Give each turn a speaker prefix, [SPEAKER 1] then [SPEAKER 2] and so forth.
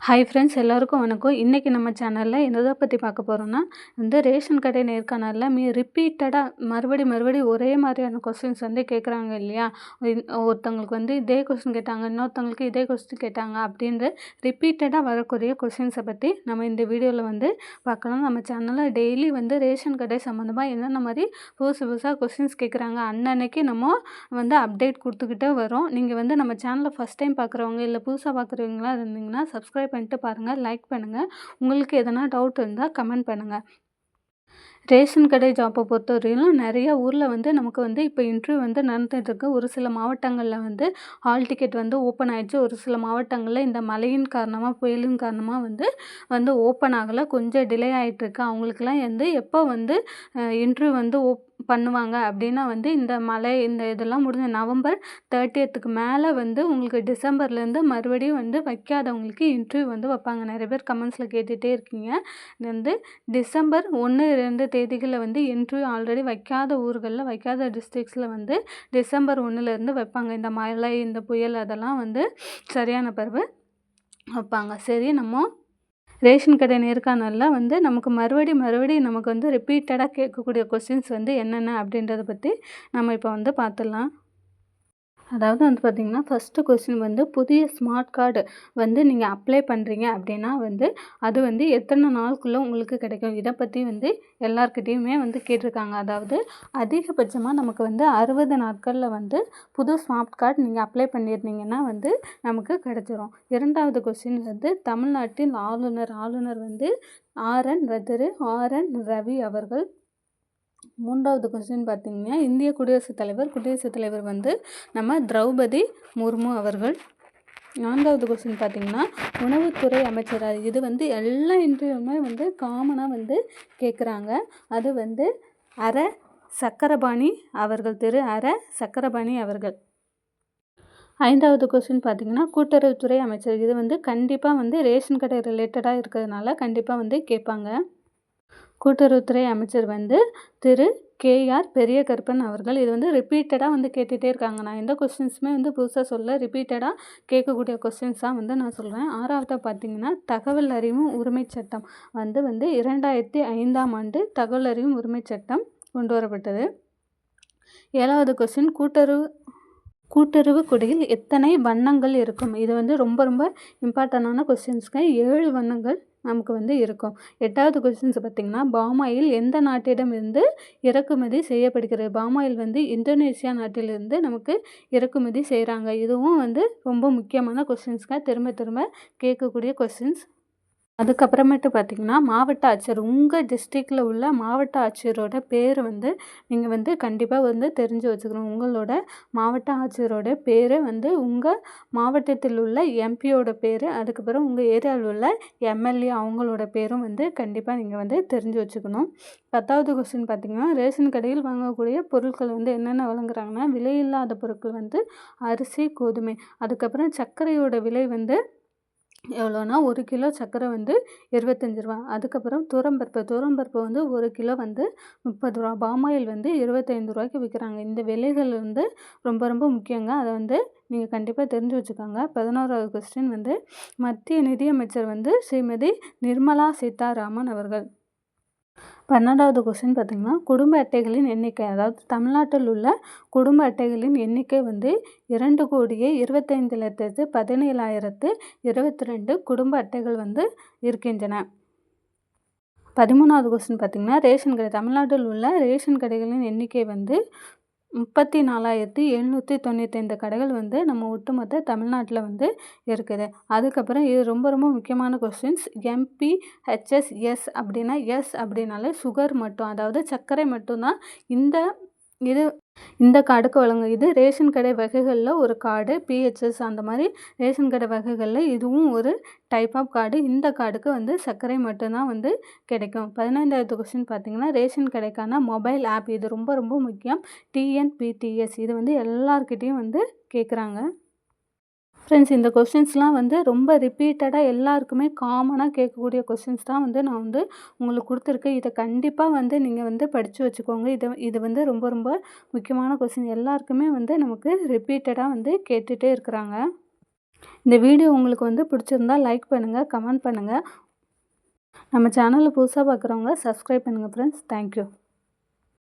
[SPEAKER 1] Hi friends, எல்லாருக்கும் வணக்கம். இன்றைக்கி நம்ம சேனலில் எதை பற்றி பார்க்க போகிறோம்னா, ரேஷன் கடை நேர்காணலில் ரிப்பீட்டடாக மறுபடியும் ஒரே மாதிரியான கொஸ்டின்ஸ் கேட்குறாங்க இல்லையா? ஒருத்தவங்களுக்கு இதே கொஸ்டின் கேட்டாங்க, இன்னொருத்தவங்களுக்கு இதே கொஸ்டின் கேட்டாங்க அப்படின்ற ரிப்பீட்டடாக வரக்கூடிய கொஸ்டின்ஸை பற்றி நம்ம இந்த வீடியோவில் பார்க்கலாம். நம்ம சேனலில் டெய்லி ரேஷன் கடை சம்மந்தமாக என்னென்ன மாதிரி புதுசாக கொஸ்டின்ஸ் கேட்குறாங்க அன்னன்னைக்கு நம்ம அப்டேட் கொடுத்துக்கிட்டே வரோம். நீங்கள் நம்ம சேனலை ஃபஸ்ட் டைம் பார்க்குறவங்க இல்லை புதுசாக பார்க்குறவங்களா இருந்தீங்கன்னா சப்ஸ்கிரைப் பண்ணிட்டு பாருங்கள், லைக் பண்ணுங்கள். உங்களுக்கு எதனா டவுட் இருந்தால் கமெண்ட் பண்ணுங்கள். ரேஷன் கடை ஜாப்பை பொறுத்தவரையிலும் நிறைய ஊரில் நமக்கு இப்போ இன்டர்வியூ நடந்துகிட்ருக்கு. ஒரு சில மாவட்டங்களில் ஹால் டிக்கெட் ஓப்பன் ஆகிடுச்சு. ஒரு சில மாவட்டங்களில் இந்த மழையின் காரணமாக புயலின் காரணமாக ஓப்பன் ஆகலை, கொஞ்சம் டிலே ஆகிட்டுருக்கு. அவங்களுக்குலாம் எப்போ இன்டர்வியூ பண்ணுவாங்க அப்படின்னா இந்த மழை இந்த இதெல்லாம் முடிஞ்ச நவம்பர் 30க்கு மேலே உங்களுக்கு டிசம்பர்லேருந்து மறுபடியும் வைக்காதவங்களுக்கு இன்டர்வியூ வைப்பாங்க. நிறைய பேர் கமெண்ட்ஸில் கேட்டுகிட்டே இருக்கீங்க. டிசம்பர் 1-2 தேதிகளில் இன்டர்வியூ ஆல்ரெடி வைக்காத ஊர்களில் வைக்காத டிஸ்ட்ரிக்ஸில் டிசம்பர் 1லேருந்து வைப்பாங்க. இந்த மழை இந்த புயல் அதெல்லாம் சரியான பிறகு வைப்பாங்க. சரி, நம்ம ரேஷன் கடை நேர்காணலில் நமக்கு மறுபடியும் நமக்கு ரிப்பீட்டடாக கேட்கக்கூடிய கொஸ்டின்ஸ் என்னென்ன அப்படின்றத பற்றி நம்ம இப்போ பார்த்துடலாம். அதாவது பார்த்திங்கன்னா, ஃபஸ்ட்டு கொஸ்டின் புதிய ஸ்மார்ட் கார்டு நீங்கள் அப்ளை பண்ணுறீங்க அப்படின்னா அது எத்தனை நாளுக்குள்ளே உங்களுக்கு கிடைக்கும்? இதை பற்றி எல்லார்கிட்டேயுமே கேட்டிருக்காங்க. அதாவது அதிகபட்சமாக நமக்கு 60 நாட்களில் புது ஸ்மார்ட் கார்டு நீங்கள் அப்ளை பண்ணியிருந்தீங்கன்னா நமக்கு கிடச்சிரும். இரண்டாவது கொஸ்டின் தமிழ்நாட்டின் ஆளுநர் ஆர்.என். ரவி அவர்கள். மூன்றாவது கொஸ்டின் பார்த்திங்கன்னா, இந்திய குடியரசுத் தலைவர் நம்ம திரௌபதி முர்மு அவர்கள். நான்காவது கொஸ்டின் பார்த்திங்கன்னா, உணவுத்துறை அமைச்சர். இது எல்லா இன்டர்வியூமே காமனாக கேட்குறாங்க. அது அர சக்கரபாணி அவர்கள், அர சக்கரபாணி அவர்கள். ஐந்தாவது கொஸ்டின் பார்த்திங்கன்னா, கூட்டுறவுத்துறை அமைச்சர். இது கண்டிப்பாக ரேஷன் கடை ரிலேட்டடாக இருக்கிறதுனால கண்டிப்பாக கேட்பாங்க. கூட்டுறவுத்துறை அமைச்சர் திரு கே.ஆர். பெரியகருப்பன் அவர்கள். இது ரிப்பீட்டடாக கேட்டுகிட்டே இருக்காங்க. நான் எந்த கொஸ்டின்ஸுமே புதுசாக சொல்ல, ரிப்பீட்டடாக கேட்கக்கூடிய கொஸ்டின்ஸ் தான் நான் சொல்கிறேன். ஆறாவதாக பார்த்திங்கன்னா, தகவல் அறியும் உரிமை சட்டம் 2005ஆம் ஆண்டு தகவல் அறியும் உரிமை சட்டம் கொண்டு வரப்பட்டது. ஏழாவது கொஸ்டின், கூட்டுறவு கொடியில் எத்தனை வண்ணங்கள் இருக்கும்? இது ரொம்ப இம்பார்ட்டண்டான கொஸ்டின்ஸ்க்கு. 7 வண்ணங்கள் நமக்கு இருக்கும். எட்டாவது கொஸ்டின்ஸ் பார்த்திங்கன்னா, பாமாயில் எந்த நாட்டிடமிருந்து இறக்குமதி செய்யப்படுகிறது? பாமாயில் இந்தோனேசியா நாட்டிலிருந்து நமக்கு இறக்குமதி செய்கிறாங்க. இதுவும் ரொம்ப முக்கியமான கொஸ்டின்ஸ்க்கு, திரும்ப கேட்கக்கூடிய கொஸ்டின்ஸ். அதுக்கப்புறமேட்டு பார்த்திங்கன்னா, மாவட்ட ஆட்சியர். உங்கள் டிஸ்ட்ரிக்டில் உள்ள மாவட்ட ஆட்சியரோட பேர் நீங்கள் கண்டிப்பாக தெரிஞ்சு வச்சுக்கணும். உங்களோட மாவட்ட ஆட்சியரோட பேர் உங்கள் மாவட்டத்தில் உள்ள எம்பியோட பேர், அதுக்கப்புறம் உங்கள் ஏரியாவில் உள்ள எம்எல்ஏ அவங்களோட பேரும் கண்டிப்பாக நீங்கள் தெரிஞ்சு வச்சுக்கணும். 10வது கொஸ்டின் பார்த்திங்கன்னா, ரேஷன் கடையில் வாங்கக்கூடிய பொருட்கள் என்னென்ன வழங்குறாங்கன்னா, விலையில்லாத பொருட்கள் அரிசி, கோதுமை. அதுக்கப்புறம் சர்க்கரையோட விலை எவ்வளோனா 1 கிலோ சர்க்கரை 25 ரூபா. அதுக்கப்புறம் துவரம்பருப்பு 1 கிலோ 30 ரூபா. பாமாயில் 25 ரூபாய்க்கு விற்கிறாங்க. இந்த விலைகள் ரொம்ப முக்கியங்க. அதை நீங்கள் கண்டிப்பாக தெரிஞ்சு வச்சுக்கோங்க. 11வது கொஸ்டின் மத்திய நிதியமைச்சர் ஸ்ரீமதி நிர்மலா சீதாராமன் அவர்கள். 12வது கொஸ்டின் பார்த்திங்கன்னா, குடும்ப அட்டைகளின் எண்ணிக்கை. அதாவது தமிழ்நாட்டில் உள்ள குடும்ப அட்டைகளின் எண்ணிக்கை 2,25,17,022 குடும்ப அட்டைகள் இருக்கின்றன. 13வது கொஸ்டின் பார்த்திங்கன்னா, ரேஷன் கடை. தமிழ்நாட்டில் உள்ள ரேஷன் கடைகளின் எண்ணிக்கை 34,795 கடைகள் நம்ம ஒட்டுமொத்த தமிழ்நாட்டில் இருக்குது. அதுக்கப்புறம் இது ரொம்ப முக்கியமான கொஸ்டின்ஸ். MPHS அப்படின்னா, எஸ் அப்படின்னாலே சுகர் மட்டும், அதாவது சர்க்கரை மட்டும்தான் இந்த கார்டுக்கு வழங்கும். இது ரேஷன் கடை வகைகளில் ஒரு கார்டு. PHS அந்த மாதிரி ரேஷன் கடை வகைகளில் இதுவும் ஒரு டைப் ஆஃப் கார்டு. இந்த கார்டுக்கு சர்க்கரை மட்டும்தான் கிடைக்கும். 15வது கொஸ்டின் பார்த்திங்கன்னா, ரேஷன் கடைக்கான மொபைல் ஆப். இது ரொம்ப முக்கியம். TNPTS. இது எல்லார்கிட்டையும் கேட்குறாங்க. ஃப்ரெண்ட்ஸ், இந்த கொஸ்டின்ஸ்லாம் ரொம்ப ரிப்பீட்டடாக எல்லாருக்குமே காமனாக கேட்கக்கூடிய கொஸ்டின்ஸ் தான் நான் உங்களுக்கு கொடுத்துருக்கேன். இதை கண்டிப்பாக நீங்கள் படித்து வச்சுக்கோங்க. இது ரொம்ப முக்கியமான கொஸ்டின். எல்லாருக்குமே நமக்கு ரிப்பீட்டடாக கேட்டுகிட்டே இருக்கிறாங்க. இந்த வீடியோ உங்களுக்கு வந்து பிடிச்சிருந்தா லைக் பண்ணுங்கள், கமெண்ட் பண்ணுங்கள். நம்ம சேனலை புதுசாக பார்க்குறவங்க சப்ஸ்கிரைப் பண்ணுங்கள் ஃப்ரெண்ட்ஸ். தேங்க்யூ.